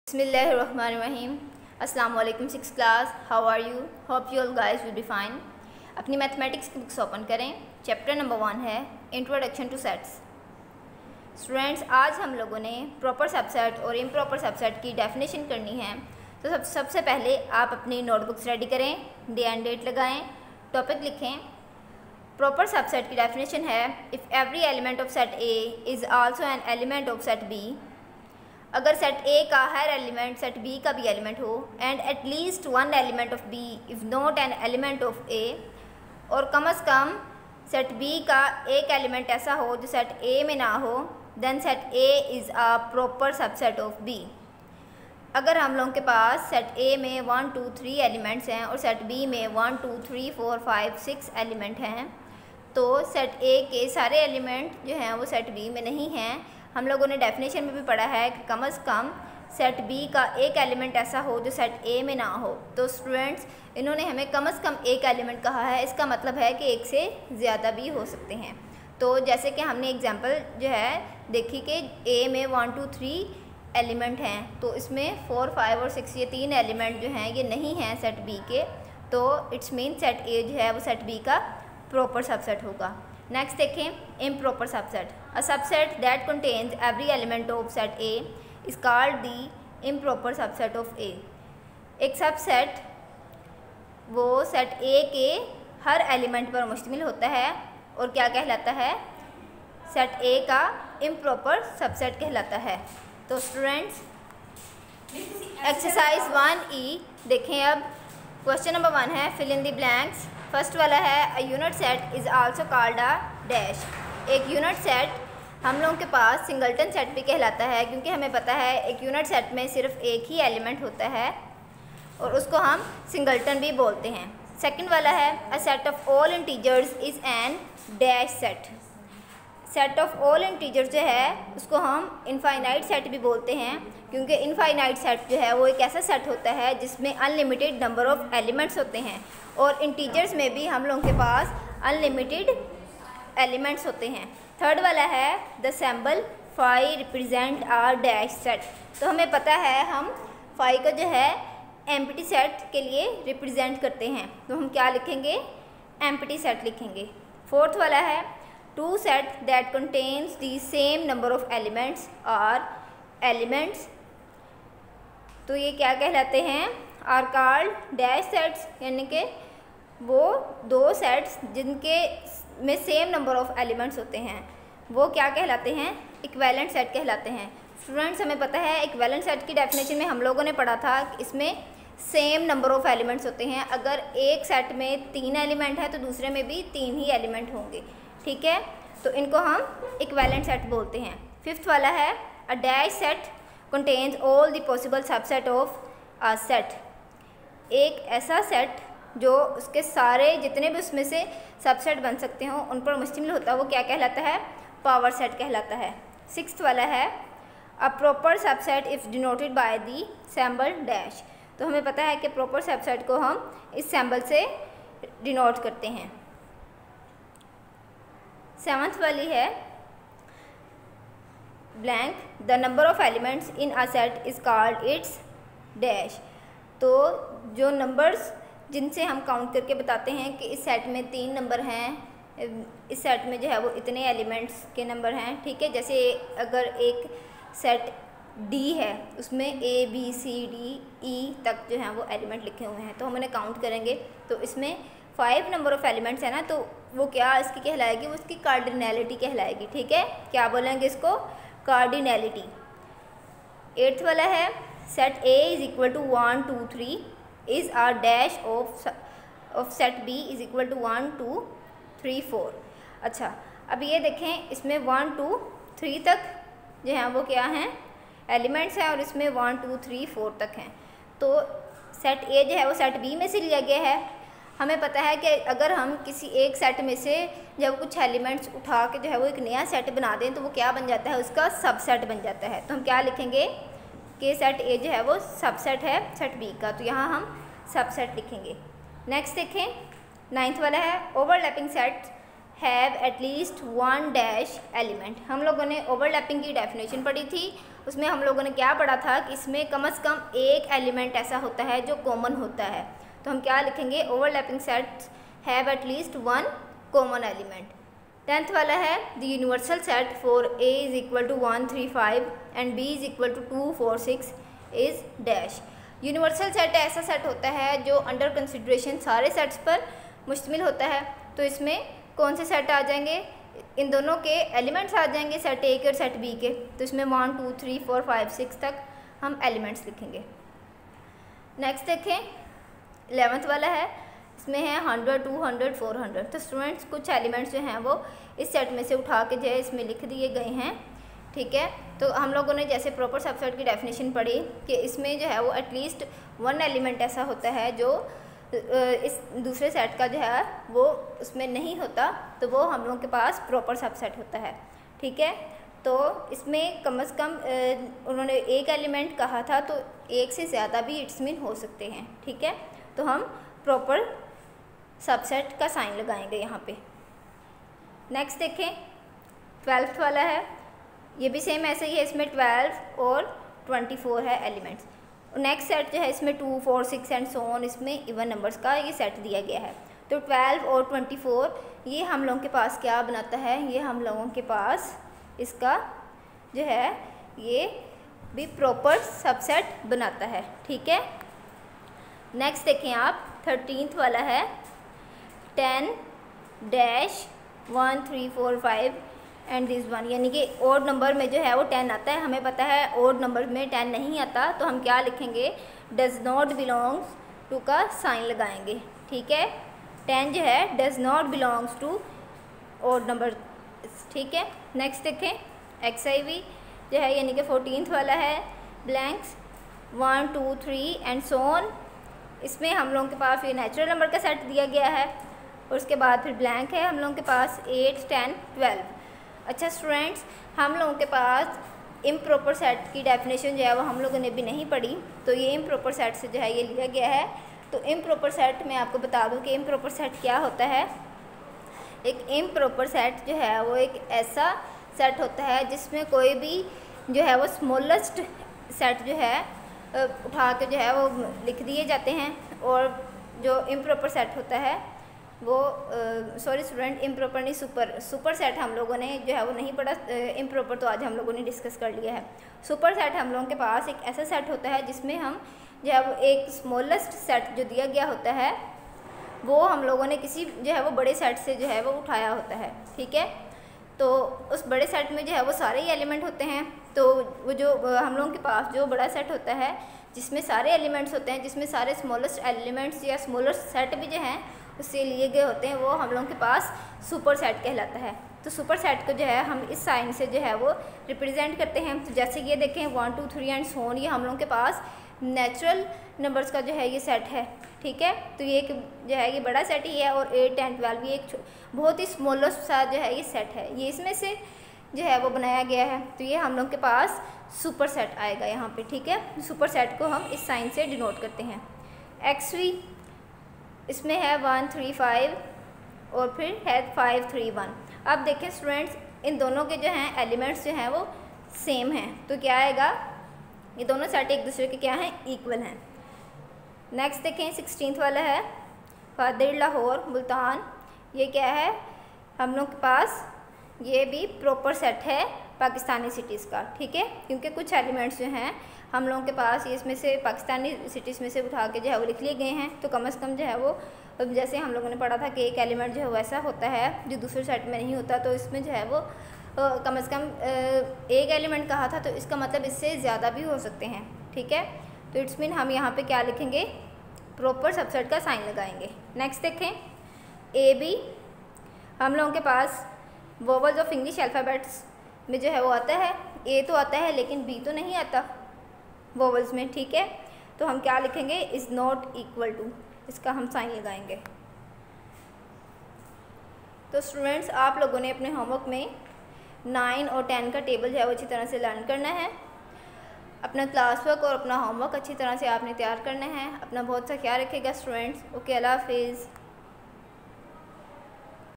बिस्मिल्लाहिर्रहमानिर्रहीम। अस्सलाम वालेकुम six class, how are you? Hope you all guys will be fine. अपनी मैथमेटिक्स की बुक्स ओपन करें। चैप्टर नंबर 1 है इंट्रोडक्शन टू सेट्स। स्टूडेंट्स, आज हम लोगों ने प्रॉपर सबसेट और इम्प्रॉपर सबसेट की डेफिनेशन करनी है। तो सबसे पहले आप अपनी नोटबुक्स रेडी करें, डे एंड डेट लगाएं, टॉपिक लिखें। प्रॉपर सबसेट की डेफिनेशन है, if every element of set A is also an element of set B. अगर सेट ए का हर एलिमेंट सेट बी का भी एलिमेंट हो, and at least one element of B if not an element of ए, और कम अज़ कम set B का एक एलिमेंट ऐसा हो जो सेट ए में ना हो, then set A is a proper subset of B. अगर हम लोगों के पास सेट ए में 1 2 3 एलिमेंट्स हैं और सेट बी में 1 2 3 4 5 6 एलिमेंट हैं, तो सेट ए के सारे एलिमेंट जो हैं वो सेट बी में नहीं हैं। हम लोगों ने डेफिनेशन में भी पढ़ा है कि कम अज़ कम सेट बी का एक एलिमेंट ऐसा हो जो सेट ए में ना हो। तो स्टूडेंट्स, इन्होंने हमें कम अज़ कम एक एलिमेंट कहा है, इसका मतलब है कि एक से ज़्यादा भी हो सकते हैं। तो जैसे कि हमने एग्जांपल जो है देखी कि ए में 1 2 3 एलिमेंट हैं, तो इसमें 4 5 और 6 ये 3 एलिमेंट जो हैं ये नहीं हैं सेट बी के, तो इट्स मीन सेट ए जो है वो सेट बी का प्रॉपर सबसेट होगा। नेक्स्ट देखें improper subset. A subset that contains every element of set A is called the improper subset of A. एक सबसेट वो सेट ए के हर एलिमेंट पर मुश्तमिल होता है और क्या कहलाता है? सेट ए का इम्प्रॉपर सबसेट कहलाता है। तो स्टूडेंट्स, एक्सरसाइज 1E देखें। अब क्वेश्चन नंबर 1 है fill in the blanks. First वाला है a unit set is also called a dash. एक यूनिट सेट हम लोगों के पास सिंगल्टन सेट भी कहलाता है, क्योंकि हमें पता है एक यूनिट सेट में सिर्फ एक ही एलिमेंट होता है और उसको हम सिंगल्टन भी बोलते हैं। सेकंड वाला है a set of all integers is an dash set. Set of all integers जो है उसको हम इनफाइनाइट सेट भी बोलते हैं, क्योंकि इनफाइनाइट सेट जो है वो एक ऐसा सेट होता है जिसमें अनलिमिटेड नंबर ऑफ एलिमेंट्स होते हैं, और इंटीजर्स में भी हम लोगों के पास अनलिमिटेड एलिमेंट्स होते हैं। थर्ड वाला है the symbol phi represent a dash set. तो हमें पता है हम फाई को जो है एम्प्टी सेट के लिए रिप्रेजेंट करते हैं, तो हम क्या लिखेंगे? एम्प्टी सेट लिखेंगे। फोर्थ वाला है two set that contains the same number of elements are elements. तो ये क्या कहलाते हैं? आर कॉल्ड डैश सेट्स, यानी कि वो दो सेट्स जिनके में सेम नंबर ऑफ एलिमेंट्स होते हैं वो क्या कहलाते हैं? इक्विवेलेंट सेट कहलाते हैं। स्टूडेंट्स, हमें पता है इक्विवेलेंट सेट की डेफिनेशन में हम लोगों ने पढ़ा था कि इसमें सेम नंबर ऑफ एलिमेंट्स होते हैं। अगर एक सेट में 3 एलिमेंट है तो दूसरे में भी 3 ही एलिमेंट होंगे, ठीक है? तो इनको हम इक्विवेलेंट सेट बोलते हैं। फिफ्थ वाला है अ dash set contains all the possible subset of a set. एक ऐसा सेट जो उसके सारे जितने भी उसमें से सबसेट बन सकते हों उन पर मुश्तमिल होता है, वो क्या कहलाता है? पावर सेट कहलाता है। सिक्स्थ वाला है अ proper subset if denoted by the symbol dash. तो हमें पता है कि प्रॉपर सबसेट को हम इस सिंबल से डिनोट करते हैं। सेवंथ वाली है blank the number of elements in a set is called its dash. तो जो नंबर्स जिनसे हम काउंट करके बताते हैं कि इस सेट में 3 नंबर हैं, इस सेट में जो है वो इतने एलिमेंट्स के नंबर हैं, ठीक है? जैसे अगर एक सेट डी है उसमें A B C D E तक जो है वो एलिमेंट लिखे हुए हैं, तो हम उन्हें काउंट करेंगे तो इसमें 5 नंबर ऑफ एलिमेंट्स है ना, तो वो क्या इसकी कहलाएगी? वो इसकी कार्डिनैलिटी कहलाएगी, ठीक है? क्या बोलेंगे इसको? कार्डिनैलिटी। 8th वाला है set A is equal to 1 2 3 is are dash of set B is equal to 1 2 3 4। अच्छा, अब ये देखें इसमें 1 2 3 तक जो हैं वो क्या हैं? एलिमेंट्स हैं, और इसमें 1 2 3 4 तक हैं। तो सेट ए जो है वो सेट बी में से लिया गया है। हमें पता है कि अगर हम किसी एक सेट में से जब कुछ एलिमेंट्स उठा के जो है वो एक नया सेट बना दें तो वो क्या बन जाता है? उसका सबसेट बन जाता है। तो हम क्या लिखेंगे कि सेट ए जो है वो सबसेट है सेट बी का, तो यहाँ हम सबसेट लिखेंगे। नेक्स्ट देखें 9th वाला है overlapping set have at least one dash element. हम लोगों ने ओवरलैपिंग की डेफिनेशन पढ़ी थी, उसमें हम लोगों ने क्या पढ़ा था कि इसमें कम से कम एक एलिमेंट ऐसा होता है जो कॉमन होता है। तो हम क्या लिखेंगे, overlapping sets have at least one common element. 10th वाला है the universal set for A is equal to 1 3 5 and B is equal to 2 4 6 is dash. Universal set ऐसा सेट होता है जो अंडर कंसिडरेशन सारे सेट्स पर मुश्तमिल होता है। तो इसमें कौन से सेट आ जाएंगे, इन दोनों के एलिमेंट्स आ जाएंगे, सेट ए के और सेट बी के। तो इसमें 1 2 3 4 5 6 तक हम एलिमेंट्स लिखेंगे। नेक्स्ट देखें 11th वाला है, इसमें है 100 200 400। तो स्टूडेंट्स कुछ एलिमेंट्स जो हैं वो इस सेट में से उठा के जो है इसमें लिख दिए गए हैं, ठीक है। तो हम लोगों ने जैसे प्रॉपर सबसेट की डेफिनेशन पढ़ी कि इसमें जो है वो एटलीस्ट वन एलिमेंट ऐसा होता है जो इस दूसरे सेट का जो है वो उसमें नहीं होता, तो वो हम लोगों के पास प्रॉपर सबसेट होता है, ठीक है। तो इसमें कम से कम उन्होंने एक एलिमेंट कहा था, तो एक से ज़्यादा भी इट्स मीन हो सकते हैं, ठीक है। तो हम प्रॉपर सबसेट का साइन लगाएंगे यहाँ पे। नेक्स्ट देखें 12th वाला है, ये भी सेम ऐसे ही है, इसमें 12 और 24 है एलिमेंट्स। नेक्स्ट सेट जो है इसमें 2 4 6 एंड सो ऑन, इसमें इवन नंबर्स का ये सेट दिया गया है। तो 12 और 24 ये हम लोगों के पास क्या बनाता है, ये हम लोगों के पास इसका जो है ये भी प्रॉपर सबसेट बनाता है, ठीक है। नेक्स्ट देखें आप 13th वाला है 10 डैश 1 3 4 5 एंड दिस वन, यानी कि ओड नंबर में जो है वो 10 आता है। हमें पता है ओड नंबर में 10 नहीं आता, तो हम क्या लिखेंगे, डज नॉट बिलोंग्स टू का साइन लगाएंगे, ठीक है। 10 जो है does not belongs to odd number, ठीक है। नेक्स्ट देखें XIV जो है यानी कि 14th वाला है ब्लैंक्स 1 2 3 एंड सो ऑन। इसमें हम लोगों के पास ये नेचुरल नंबर का सेट दिया गया है और उसके बाद फिर ब्लैंक है हम लोगों के पास 8 10 12। अच्छा स्टूडेंट्स, हम लोगों के पास इम्प्रॉपर सेट की डेफिनेशन जो है वो हम लोगों ने भी नहीं पढ़ी, तो ये इम्प्रॉपर सेट से जो है ये लिया गया है। तो इम्प्रॉपर सेट मैं आपको बता दूं कि इम्प्रॉपर सेट क्या होता है। एक इम्प्रॉपर सेट जो है वो एक ऐसा सेट होता है जिसमें कोई भी जो है वो स्मॉलेस्ट सेट जो है उठा के जो है वो लिख दिए जाते हैं, और जो इम्प्रॉपर सेट होता है वो सॉरी स्टूडेंट, इम्प्रॉपर नहीं सुपर सेट हम लोगों ने जो है वो नहीं पढ़ा। इम्प्रॉपर तो आज हम लोगों ने डिस्कस कर लिया है। सुपर सेट हम लोगों के पास एक ऐसा सेट होता है जिसमें हम जो है वो एक स्मॉलेस्ट सेट जो दिया गया होता है वो हम लोगों ने किसी जो है वो बड़े सेट से जो है वो उठाया होता है, ठीक है। तो उस बड़े सेट में जो है वो सारे ही एलिमेंट होते हैं। तो वो जो हम लोगों के पास जो बड़ा सेट होता है जिसमें सारे एलिमेंट्स होते हैं, जिसमें सारे स्मॉलेस्ट एलिमेंट्स या स्मॉलेस्ट सेट भी जो हैं उससे लिए गए होते हैं, वो हम लोगों के पास सुपर सेट कहलाता है। तो सुपर सेट को जो है हम इस साइन से जो है वो रिप्रेजेंट करते हैं। तो जैसे ये देखें 1 2 3 एंड सो ऑन, ये हम लोगों के पास नेचुरल नंबर्स का जो है ये सेट है, ठीक है। तो ये एक जो है ये बड़ा सेट ही है, और 8 10 12 ये एक बहुत ही स्मॉलेस्ट सा जो है ये सेट है, ये इसमें से जो है वो बनाया गया है। तो ये हम लोग के पास सुपर सेट आएगा यहाँ पे, ठीक है। सुपर सेट को हम इस साइन से डिनोट करते हैं। XV इसमें है 1 3 5 और फिर है 5 3 1। अब देखें स्टूडेंट्स, इन दोनों के जो हैं एलिमेंट्स जो हैं वो सेम हैं, तो क्या आएगा, ये दोनों सेट एक दूसरे के क्या हैं, इक्वल हैं। नेक्स्ट देखें 16th वाला है फादिर लाहौर मुल्तान, ये क्या है हम लोग के पास, ये भी प्रॉपर सेट है पाकिस्तानी सिटीज़ का, ठीक है। क्योंकि कुछ एलिमेंट्स जो हैं हम लोगों के पास ये इसमें से पाकिस्तानी सिटीज़ में से उठा के जो है वो लिख लिए गए हैं। तो कम से कम जो है वो जैसे हम लोगों ने पढ़ा था कि एक एलिमेंट जो है वैसा होता है जो दूसरे सेट में नहीं होता, तो इसमें जो है वो कम से कम एक एलिमेंट कहा था, तो इसका मतलब इससे ज़्यादा भी हो सकते हैं, ठीक है। तो इट्स मीन हम यहाँ पे क्या लिखेंगे, प्रॉपर सबसेट का साइन लगाएंगे। नेक्स्ट देखें AB, हम लोगों के पास वोवल्स ऑफ इंग्लिश अल्फ़ाबेट्स में जो है वो आता है, A तो आता है लेकिन B तो नहीं आता वोवल्स में, ठीक है। तो हम क्या लिखेंगे, इज़ नॉट इक्वल टू, इसका हम साइन लगाएंगे। तो स्टूडेंट्स, आप लोगों ने अपने होमवर्क में 9 और 10 का टेबल जो है वो अच्छी तरह से लर्न करना है। अपना क्लास वर्क और अपना होमवर्क अच्छी तरह से आपने तैयार करना है। अपना बहुत सा ख्याल रखिएगा स्टूडेंट्स। ओके, अल्लाह हाफिज़।